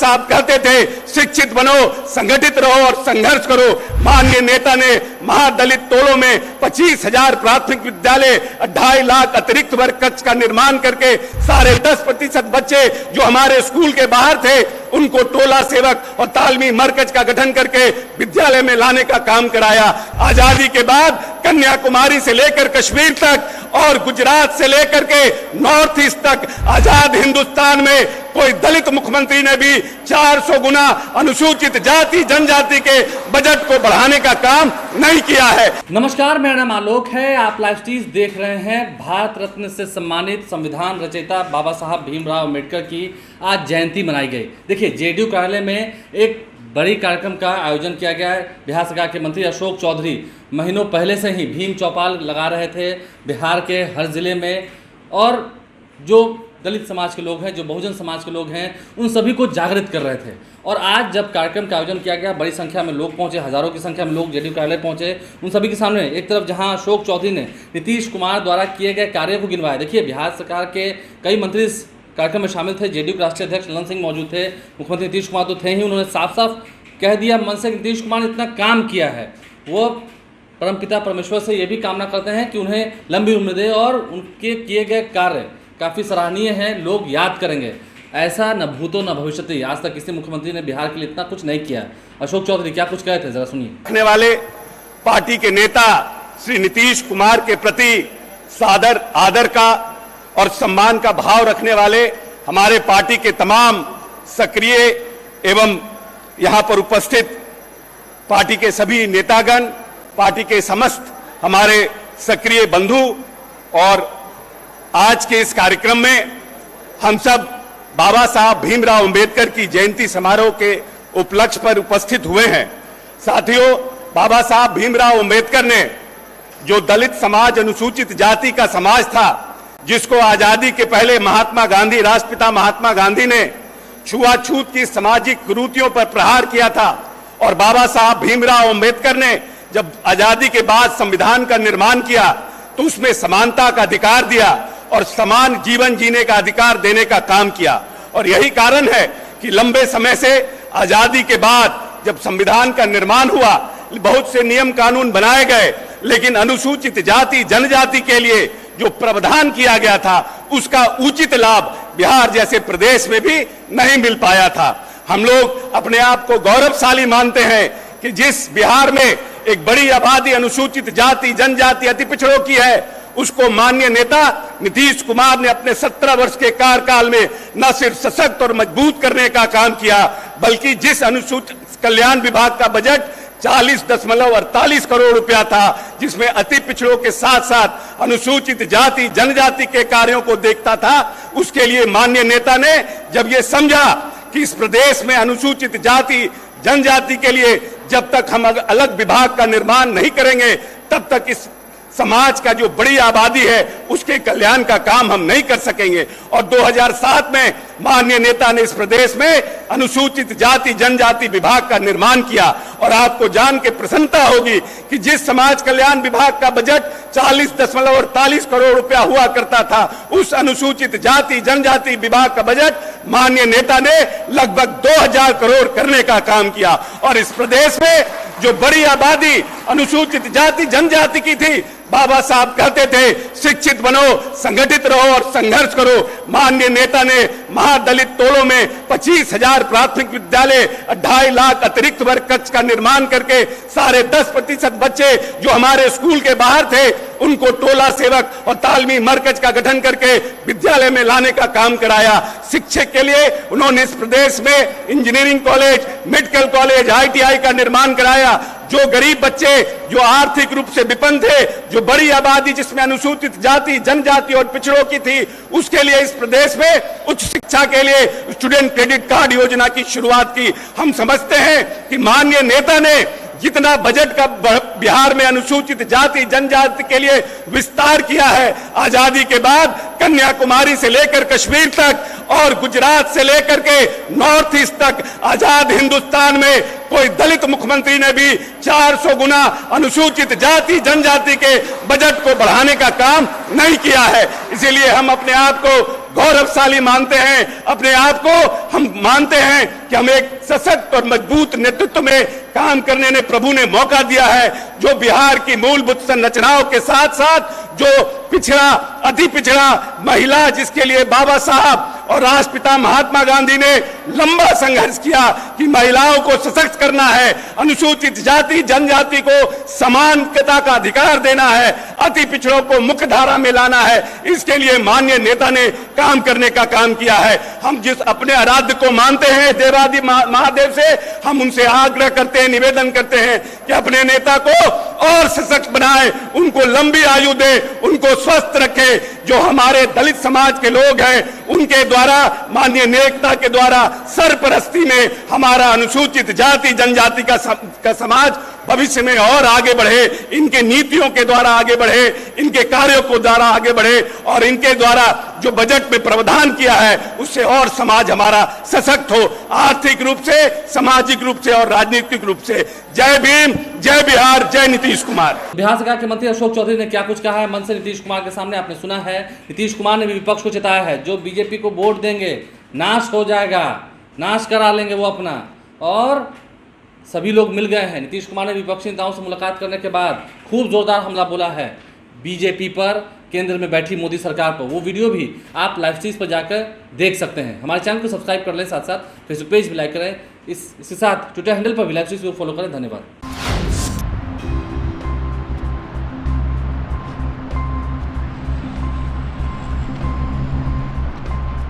साहब कहते थे शिक्षित बनो, संगठित रहो और संघर्ष करो। माननीय नेता ने महादलित टोलों में 25,000 प्राथमिक विद्यालय, 2.5 लाख अतिरिक्त वर्ग कक्ष का निर्माण करके 10.5% बच्चे जो हमारे स्कूल के बाहर थे उनको टोला सेवक और तालमी मरकज का गठन करके विद्यालय में लाने का काम कराया। आजादी के बाद कन्याकुमारी से लेकर कश्मीर तक और गुजरात से लेकर के नॉर्थ ईस्ट तक आजाद हिंदुस्तान में कोई दलित मुख्यमंत्री ने भी 400 गुना अनुसूचित जाति जनजाति के बजट को बढ़ाने का काम नहीं किया है। नमस्कार, मेरा नाम आलोक है। आप लाइव स्टीज देख रहे हैं। भारत रत्न से सम्मानित संविधान रचयिता बाबा साहब भीमराव अम्बेडकर की आज जयंती मनाई गई। देखिए, जेडीयू कार्यालय में एक बड़ी कार्यक्रम का आयोजन किया गया है। बिहार सरकार के मंत्री अशोक चौधरी महीनों पहले से ही भीम चौपाल लगा रहे थे बिहार के हर जिले में, और जो दलित समाज के लोग हैं, जो बहुजन समाज के लोग हैं, उन सभी को जागृत कर रहे थे। और आज जब कार्यक्रम का आयोजन किया गया, बड़ी संख्या में लोग पहुंचे, हज़ारों की संख्या में लोग जेडीयू कार्यालय पहुंचे। उन सभी के सामने एक तरफ जहां अशोक चौधरी ने नीतीश कुमार द्वारा किए गए कार्यों को गिनवाया। देखिए, बिहार सरकार के कई मंत्री इस कार्यक्रम में शामिल थे। जेडीयू के राष्ट्रीय अध्यक्ष ललन सिंह मौजूद थे, मुख्यमंत्री नीतीश कुमार तो थे ही। उन्होंने साफ साफ कह दिया मन से नीतीश कुमार ने इतना काम किया है, वो परमपिता परमेश्वर से ये भी कामना करते हैं कि उन्हें लंबी उम्र दे और उनके किए गए कार्य काफ़ी सराहनीय हैं, लोग याद करेंगे। ऐसा न भूतो न भविष्यति, आज तक किसी मुख्यमंत्री ने बिहार के लिए इतना कुछ नहीं किया। अशोक चौधरी क्या कुछ कहे थे, जरा सुनिए। रखने वाले पार्टी के नेता श्री नीतीश कुमार के प्रति सादर आदर का और सम्मान का भाव रखने वाले हमारे पार्टी के तमाम सक्रिय एवं यहां पर उपस्थित पार्टी के सभी नेतागण, पार्टी के समस्त हमारे सक्रिय बंधु, और आज के इस कार्यक्रम में हम सब बाबा साहब भीमराव अंबेडकर की जयंती समारोह के उपलक्ष्य पर उपस्थित हुए हैं। साथियों, बाबा साहब भीमराव अंबेडकर ने जो दलित समाज, अनुसूचित जाति का समाज था, जिसको आजादी के पहले महात्मा गांधी, राष्ट्रपिता महात्मा गांधी ने छुआछूत की सामाजिक कुरीतियों पर प्रहार किया था, और बाबा साहब भीमराव अंबेडकर ने जब आजादी के बाद संविधान का निर्माण किया तो उसमें समानता का अधिकार दिया और समान जीवन जीने का अधिकार देने का काम किया। और यही कारण है कि लंबे समय से आजादी के बाद जब संविधान का निर्माण हुआ, बहुत से नियम कानून बनाए गए, लेकिन अनुसूचित जाति जनजाति के लिए जो प्रावधान किया गया था उसका उचित लाभ बिहार जैसे प्रदेश में भी नहीं मिल पाया था। हम लोग अपने आप को गौरवशाली मानते हैं कि जिस बिहार में एक बड़ी आबादी अनुसूचित जाति जनजाति अति पिछड़ों की है, उसको माननीय नेता नीतीश कुमार ने अपने 17 वर्ष के कार्यकाल में न सिर्फ सशक्त और मजबूत करने का काम किया, बल्कि जिस अनुसूचित कल्याण विभाग का बजट 40.48 करोड़ रुपया था, जिसमें अति पिछड़ों के साथ साथ अनुसूचित जाति जनजाति के कार्यों को देखता था, उसके लिए माननीय नेता ने जब ये समझा कि इस प्रदेश में अनुसूचित जाति जनजाति के लिए जब तक हम अलग विभाग का निर्माण नहीं करेंगे, तब तक इस समाज का जो बड़ी आबादी है उसके कल्याण का काम हम नहीं कर सकेंगे। और 2007 में माननीय नेता ने इस प्रदेश में अनुसूचित जाति जनजाति विभाग का निर्माण किया। और आपको जान के प्रसन्नता होगी कि जिस समाज कल्याण विभाग का बजट 40.48 करोड़ रुपया हुआ करता था, उस अनुसूचित जाति जनजाति विभाग का बजट माननीय नेता ने लगभग 2000 करोड़ करने का काम किया। और इस प्रदेश में जो बड़ी आबादी अनुसूचित जाति जनजाति की थी, बाबा साहब कहते थे शिक्षित बनो, संगठित रहो और संघर्ष करो। माननीय नेता ने महादलित टोलों में 25,000 प्राथमिक विद्यालय, 2.5 लाख अतिरिक्त वर्ग कक्ष का निर्माण करके 10.5% बच्चे जो हमारे स्कूल के बाहर थे उनको टोला सेवक और तालमी मरकज का गठन करके विद्यालय में लाने का काम कराया। शिक्षक के लिए उन्होंने इस प्रदेश में engineering college, medical college, ITI का निर्माण कराया। जो गरीब बच्चे जो आर्थिक रूप से विपन्न थे, जो बड़ी आबादी जिसमें अनुसूचित जाति जनजाति और पिछड़ों की थी, उसके लिए इस प्रदेश में उच्च शिक्षा के लिए स्टूडेंट क्रेडिट कार्ड योजना की शुरुआत की। हम समझते हैं कि माननीय नेता ने जितना बजट का बिहार में अनुसूचित जाति जनजाति के लिए विस्तार किया है, आजादी के बाद कन्याकुमारी से लेकर कश्मीर तक और गुजरात से लेकर के नॉर्थ ईस्ट तक आजाद हिंदुस्तान में कोई दलित मुख्यमंत्री ने भी 400 गुना अनुसूचित जाति जनजाति के बजट को बढ़ाने का काम नहीं किया है। इसीलिए हम अपने आप को गौरवशाली मानते हैं, अपने आप को हम मानते हैं कि हम एक सशक्त और मजबूत नेतृत्व में काम करने ने प्रभु ने मौका दिया है, जो बिहार की मूलभूत संरचनाओं के साथ साथ जो पिछड़ा, अति पिछड़ा महिला, जिसके लिए बाबा साहब और राष्ट्रपिता महात्मा गांधी ने लंबा संघर्ष किया कि महिलाओं को सशक्त करना है, अनुसूचित जाति जनजाति को समानता का अधिकार देना है, अति पिछड़ों को मुख्य धारा में लाना है। इसके लिए माननीय नेता ने काम करने का काम किया है। हम जिस अपने आराध्य को मानते हैं, देवादि महादेव से, हम उनसे आग्रह करते हैं, निवेदन करते हैं कि अपने नेता को और सशक्त बनाए, उनको लंबी आयु दे, उनको स्वस्थ रखे। जो हमारे दलित समाज के लोग हैं, उनके द्वारा, माननीय नेता के द्वारा सरपरस्ती में हमारा अनुसूचित जाति जनजाति का समाज भविष्य में और आगे बढ़े, इनके नीतियों के द्वारा आगे बढ़े, इनके कार्यों को द्वारा आगे बढ़े, और इनके द्वारा जो बजट में प्रावधान किया है उससे और समाज हमारा सशक्त हो, आर्थिक रूप से, सामाजिक रूप से और राजनीतिक रूप से। जय भीम, जय बिहार, जय नीतीश कुमार। बिहार सरकार के मंत्री अशोक चौधरी ने क्या कुछ कहा है मन से नीतीश कुमार के सामने, आपने सुना है। नीतीश कुमार ने भी विपक्ष को चेताया है, जो बीजेपी को वोट देंगे नाश हो जाएगा, नाश करा लेंगे वो अपना। और सभी लोग मिल गए हैं। नीतीश कुमार ने विपक्षी नेताओं से मुलाकात करने के बाद खूब जोरदार हमला बोला है बीजेपी पर, केंद्र में बैठी मोदी सरकार पर। वो वीडियो भी आप लाइव स्ट्रीम पर जाकर देख सकते हैं। हमारे चैनल को सब्सक्राइब कर लें, साथ साथ फेसबुक पेज भी लाइक करें। इसके साथ ट्विटर हैंडल पर भी लाइव स्ट्रीम को फॉलो करें। धन्यवाद।